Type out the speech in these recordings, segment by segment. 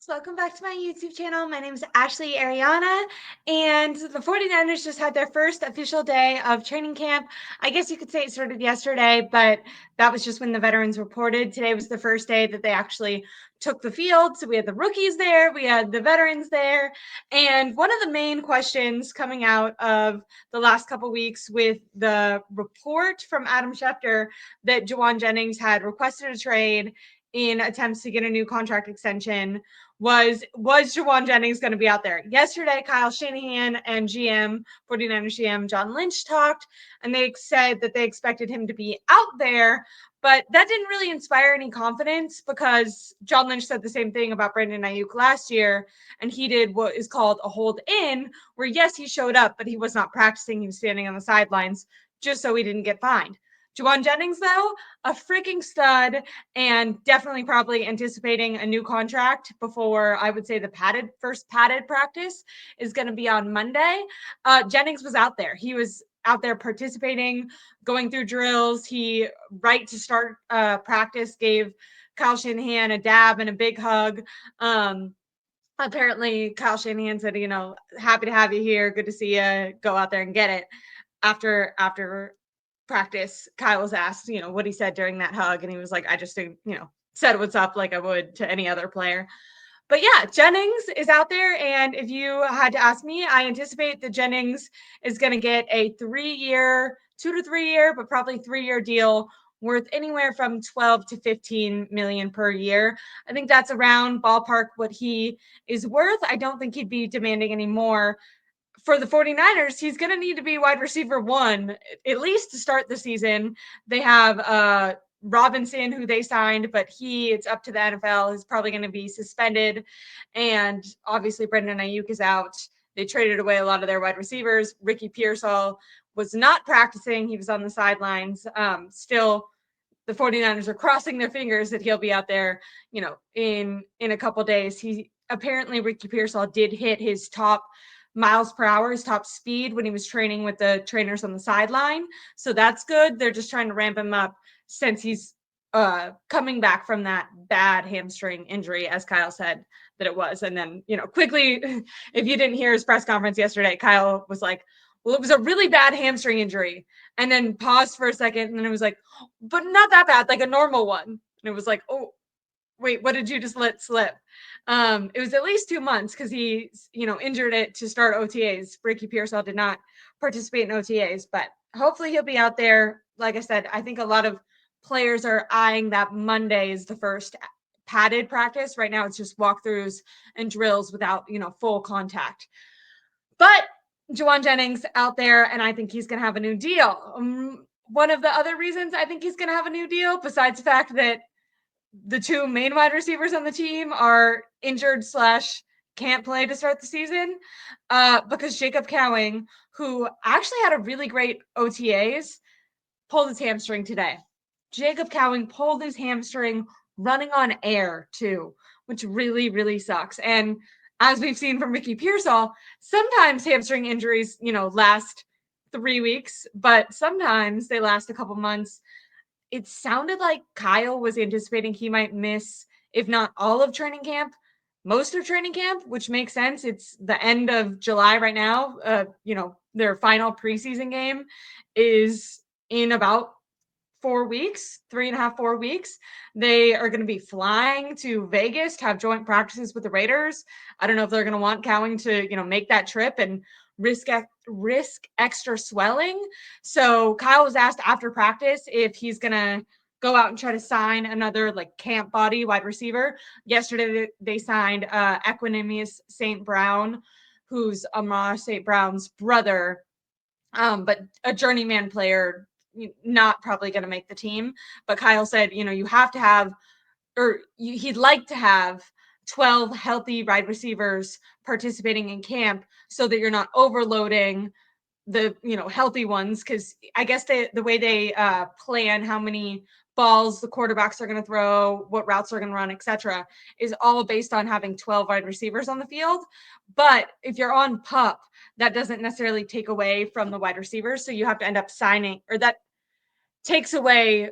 Welcome back to my YouTube channel. My name is Ashley Ariana, and the 49ers just had their first official day of training camp. I guess you could say it started yesterday, but that was just when the veterans reported. Today was the first day that they actually took the field. So we had the rookies there, we had the veterans there, and one of the main questions coming out of the last couple weeks with the report from Adam Schefter that Jennings had requested a trade in attempts to get a new contract extension was Jennings going to be out there? Yesterday, Kyle Shanahan and 49ers GM John Lynch talked, and they said that they expected him to be out there, but that didn't really inspire any confidence because John Lynch said the same thing about Brandon Ayuk last year, and he did what is called a hold in, where yes, he showed up, but he was not practicing. He was standing on the sidelines just so he didn't get fined. Jennings, though, a freaking stud, and definitely probably anticipating a new contract before I would say the first padded practice is going to be on Monday. Jennings was out there. He was out there participating, going through drills. He, right to start practice, gave Kyle Shanahan a dab and a big hug. Apparently, Kyle Shanahan said, happy to have you here. Good to see you. Go out there and get it. After practice, Kyle was asked, what he said during that hug, and he was like, I just, said what's up like I would to any other player. But yeah, Jennings is out there, and if you had to ask me, I anticipate that Jennings is going to get a 3-year, 2 to 3 year, but probably 3-year deal worth anywhere from 12 to 15 million per year. I think that's around ballpark what he is worth. I don't think he'd be demanding any more for the 49ers. He's going to need to be wide receiver one, at least to start the season. They have Robinson, who they signed, but it's up to the NFL. He's probably going to be suspended. And obviously, Brandon Ayuk is out. They traded away a lot of their wide receivers. Ricky Pearsall was not practicing. He was on the sidelines. Still, the 49ers are crossing their fingers that he'll be out there, in a couple days. Apparently, Ricky Pearsall did hit his top miles per hour, his top speed, when he was training with the trainers on the sideline. So that's good. They're just trying to ramp him up since he's coming back from that bad hamstring injury, as Kyle said that it was. And then, quickly, if you didn't hear his press conference yesterday, Kyle was like, well, it was a really bad hamstring injury. And then paused for a second. And then it was like, but not that bad, like a normal one. And it was like, oh, wait, what did you just let slip? It was at least 2 months because he, injured it to start OTAs. Ricky Pearsall did not participate in OTAs, but hopefully he'll be out there. Like I said, I think a lot of players are eyeing that Monday is the first padded practice. Right now, it's just walkthroughs and drills without, full contact. But Jennings out there, and I think he's going to have a new deal. One of the other reasons I think he's going to have a new deal, besides the fact that the two main wide receivers on the team are injured / can't play to start the season, because Jacob Cowing, who actually had a really great OTAs, pulled his hamstring today. Jacob Cowing pulled his hamstring running on air too, which really, really sucks. And as we've seen from Ricky Pearsall, sometimes hamstring injuries, last 3 weeks, but sometimes they last a couple months. It sounded like Kyle was anticipating he might miss, if not all of training camp, most of training camp, which makes sense. It's the end of July right now. Their final preseason game is in about 4 weeks, 3.5, 4 weeks. They are going to be flying to Vegas to have joint practices with the Raiders. I don't know if they're going to want Cowing to, make that trip and risk extra swelling. So Kyle was asked after practice if he's going to go out and try to sign another camp body wide receiver. Yesterday, they signed Equanimous St. Brown, who's Amar St. Brown's brother, but a journeyman player, not probably going to make the team. But Kyle said, you have to have, he'd like to have 12 healthy wide receivers participating in camp so that you're not overloading the healthy ones, because I guess the way they plan how many balls the quarterbacks are going to throw, what routes they're going to run, etc., is all based on having 12 wide receivers on the field. But if you're on PUP, that doesn't necessarily take away from the wide receivers, so you have to end up signing, or that takes away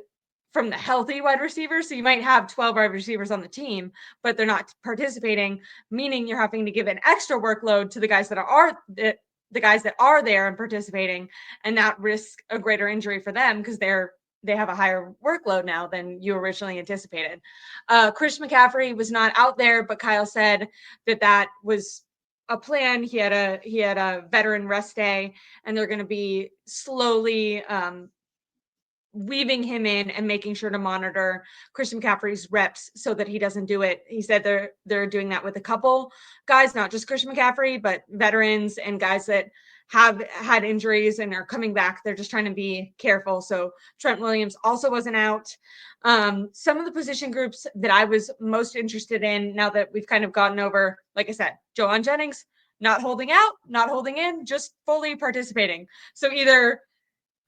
from the healthy wide receivers. So you might have 12 wide receivers on the team, but they're not participating, meaning you're having to give an extra workload to the guys that are the guys that are there and participating, and not risk a greater injury for them because they have a higher workload now than you originally anticipated. Chris McCaffrey was not out there, but Kyle said that was a plan. He had a veteran rest day, and they're going to be slowly weaving him in and making sure to monitor Christian McCaffrey's reps so that he doesn't do it. He said they're doing that with a couple guys, not just Christian McCaffrey, but veterans and guys that have had injuries and are coming back. They're just trying to be careful. So Trent Williams also wasn't out. Some of the position groups that I was most interested in, now that we've kind of gotten over, like I said, Joanne Jennings, not holding out, not holding in, just fully participating. So either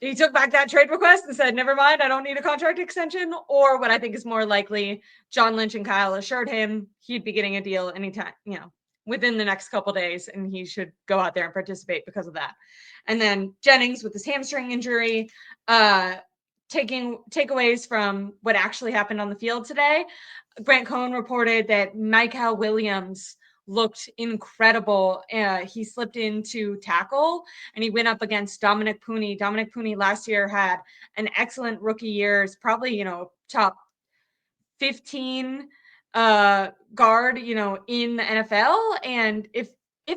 he took back that trade request and said, never mind, I don't need a contract extension. Or what I think is more likely, John Lynch and Kyle assured him he'd be getting a deal anytime, within the next couple days, and he should go out there and participate because of that. And then Jennings with his hamstring injury, taking takeaways from what actually happened on the field today. Grant Cohn reported that Michael Williams looked incredible. He slipped into tackle and he went up against Dominic Pooney. Dominic Pooney last year had an excellent rookie year. It's probably, top 15 guard, in the NFL. And if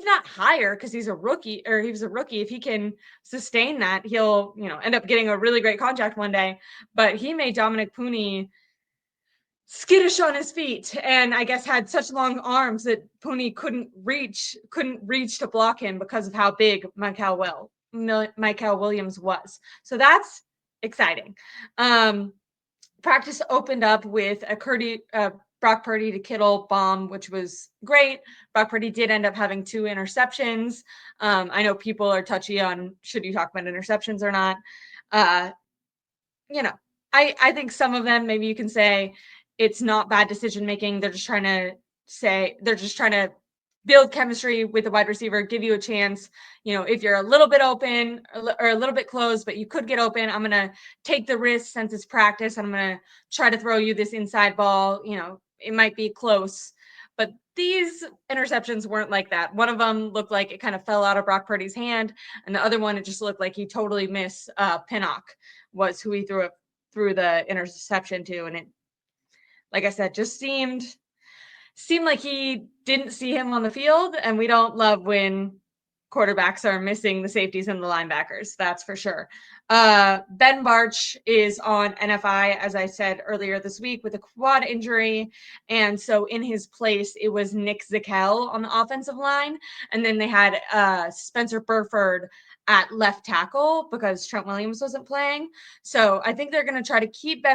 not higher, because he was a rookie, if he can sustain that, he'll, end up getting a really great contract one day. But he made Dominic Pooney skittish on his feet, and I guess had such long arms that Pooney couldn't reach to block him because of how big Michael Williams was. So that's exciting. Practice opened up with a Brock Purdy to Kittle bomb, which was great. Brock Purdy did end up having 2 interceptions. I know people are touchy on should you talk about interceptions or not. I think some of them, maybe you can say it's not bad decision making. They're just trying to build chemistry with the wide receiver, give you a chance. If you're a little bit open or a little bit closed, but you could get open, I'm going to take the risk since it's practice. I'm going to try to throw you this inside ball. It might be close, but these interceptions weren't like that. One of them looked like it kind of fell out of Brock Purdy's hand, and the other one, it just looked like he totally missed Pinnock was who he threw the interception to. And it, like I said, just seemed like he didn't see him on the field. And we don't love when quarterbacks are missing the safeties and the linebackers. That's for sure. Ben Bartch is on NFI, as I said earlier this week, with a quad injury. And so in his place, it was Nick Zakel on the offensive line. And then they had Spencer Burford at left tackle because Trent Williams wasn't playing. So I think they're going to try to keep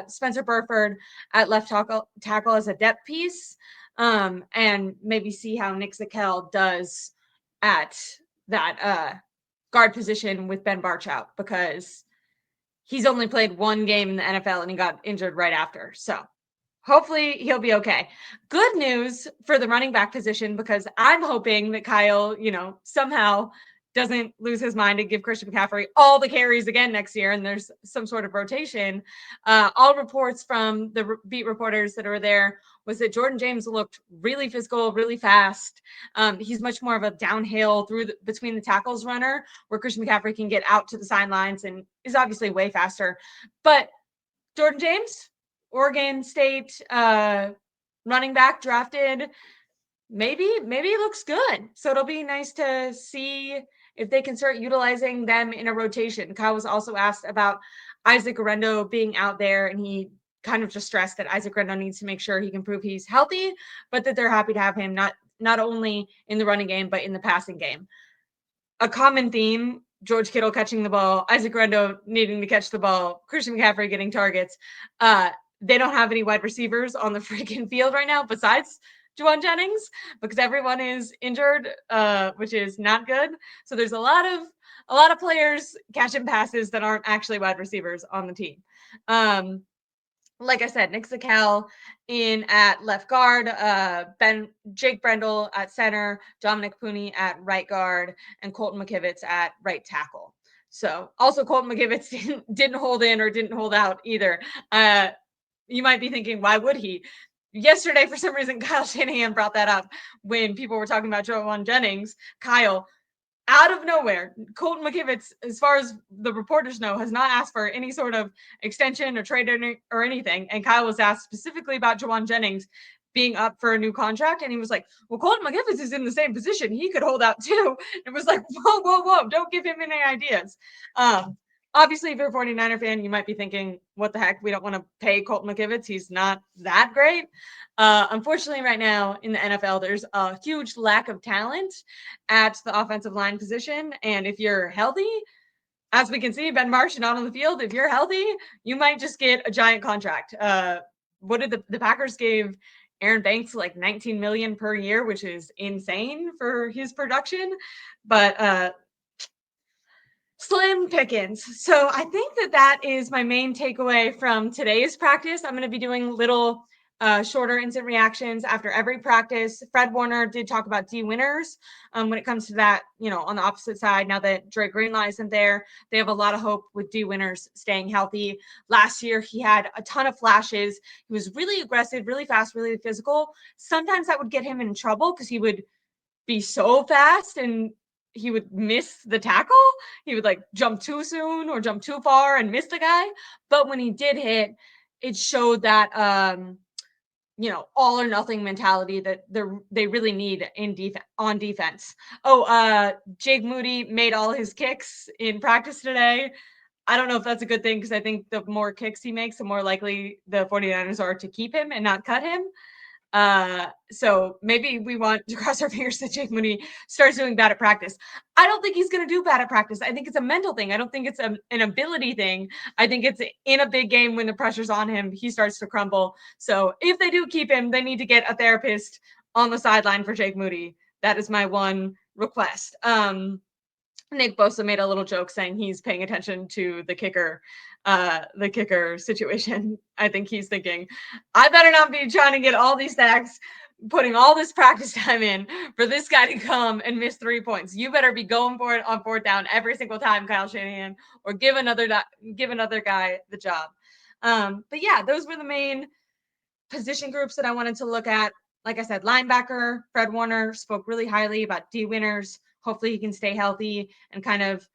Spencer Burford at left tackle as a depth piece, and maybe see how Nick Zakel does at that guard position with Ben Bartch out, because he's only played 1 game in the NFL and he got injured right after. So hopefully he'll be okay. Good news for the running back position, because I'm hoping that Kyle, somehow doesn't lose his mind and give Christian McCaffrey all the carries again next year, and there's some sort of rotation. All reports from the beat reporters that are there was that Jordan James looked really physical, really fast. He's much more of a downhill between the tackles runner, where Christian McCaffrey can get out to the sidelines and is obviously way faster. But Jordan James, Oregon State running back, drafted, maybe it looks good. So it'll be nice to see if they can start utilizing them in a rotation. Kyle was also asked about Isaac Guerrero being out there, and he kind of just stressed that Isaac Guerrero needs to make sure he can prove he's healthy, but that they're happy to have him not only in the running game, but in the passing game. A common theme: George Kittle catching the ball, Isaac Guerrero needing to catch the ball, Christian McCaffrey getting targets. They don't have any wide receivers on the freaking field right now besides Juwan Jennings, because everyone is injured, which is not good. So there's a lot of players catching passes that aren't actually wide receivers on the team. Like I said, Nick Zakel in at left guard, Jake Brendel at center, Dominic Pooney at right guard, and Colton McKivitz at right tackle. So also Colton McGivitz didn't hold in or didn't hold out either. You might be thinking, why would he? Yesterday, for some reason, Kyle Shanahan brought that up when people were talking about Jennings. Kyle, out of nowhere, Colton McKivitz, as far as the reporters know, has not asked for any sort of extension or trade or anything. And Kyle was asked specifically about Jennings being up for a new contract. And he was like, well, Colton McKivitz is in the same position. He could hold out too. It was like, whoa, whoa, whoa. Don't give him any ideas. Obviously, if you're a 49er fan, you might be thinking, what the heck? We don't want to pay Colton McKivitz. He's not that great. Unfortunately, right now in the NFL, there's a huge lack of talent at the offensive line position. And if you're healthy, as we can see, Ben Marsh not on the field, if you're healthy, you might just get a giant contract. What did the Packers gave Aaron Banks like 19 million per year, which is insane for his production. But slim pickings. So I think that is my main takeaway from today's practice. I'm going to be doing little shorter instant reactions after every practice. Fred Warner did talk about D winners when it comes to that, on the opposite side. Now that Dre Greenlaw isn't there, they have a lot of hope with D winners staying healthy. Last year, he had a ton of flashes. He was really aggressive, really fast, really physical. Sometimes that would get him in trouble because he would be so fast and he would miss the tackle. He would like jump too soon or jump too far and miss the guy. But when he did hit, it showed that all or nothing mentality that they really need on defense. Jake Moody made all his kicks in practice today. I don't know if that's a good thing because I think the more kicks he makes, the more likely the 49ers are to keep him and not cut him. So maybe we want to cross our fingers that Jake Moody starts doing bad at practice. I don't think he's going to do bad at practice. I think it's a mental thing. I don't think it's an ability thing. I think it's in a big game when the pressure's on him, he starts to crumble. So if they do keep him, they need to get a therapist on the sideline for Jake Moody. That is my one request. Nick Bosa made a little joke saying he's paying attention to the kicker situation. I think he's thinking, I better not be trying to get all these sacks, putting all this practice time in for this guy to come and miss 3 points. You better be going for it on fourth down every single time, Kyle Shanahan, or give another guy the job. But yeah, those were the main position groups that I wanted to look at. Like I said, linebacker, Fred Warner spoke really highly about D winners. Hopefully he can stay healthy and kind of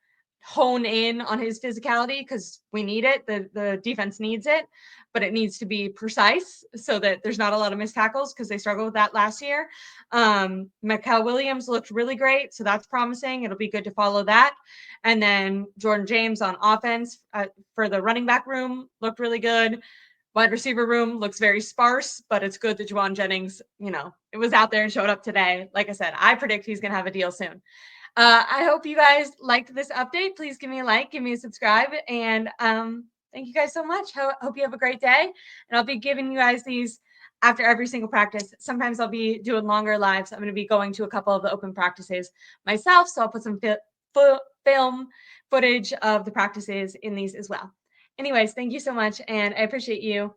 hone in on his physicality because we need it. The defense needs it, but it needs to be precise so that there's not a lot of missed tackles because they struggled with that last year. Mikael Williams looked really great, so that's promising. It'll be good to follow that. And then Jordan James on offense for the running back room looked really good. Wide receiver room looks very sparse, but it's good that Jennings, it was out there and showed up today. Like I said, I predict he's going to have a deal soon. I hope you guys liked this update. Please give me a like, give me a subscribe, and thank you guys so much. Hope you have a great day. And I'll be giving you guys these after every single practice. Sometimes I'll be doing longer lives. I'm going to be going to a couple of the open practices myself, so I'll put some film footage of the practices in these as well. Anyways, thank you so much, and I appreciate you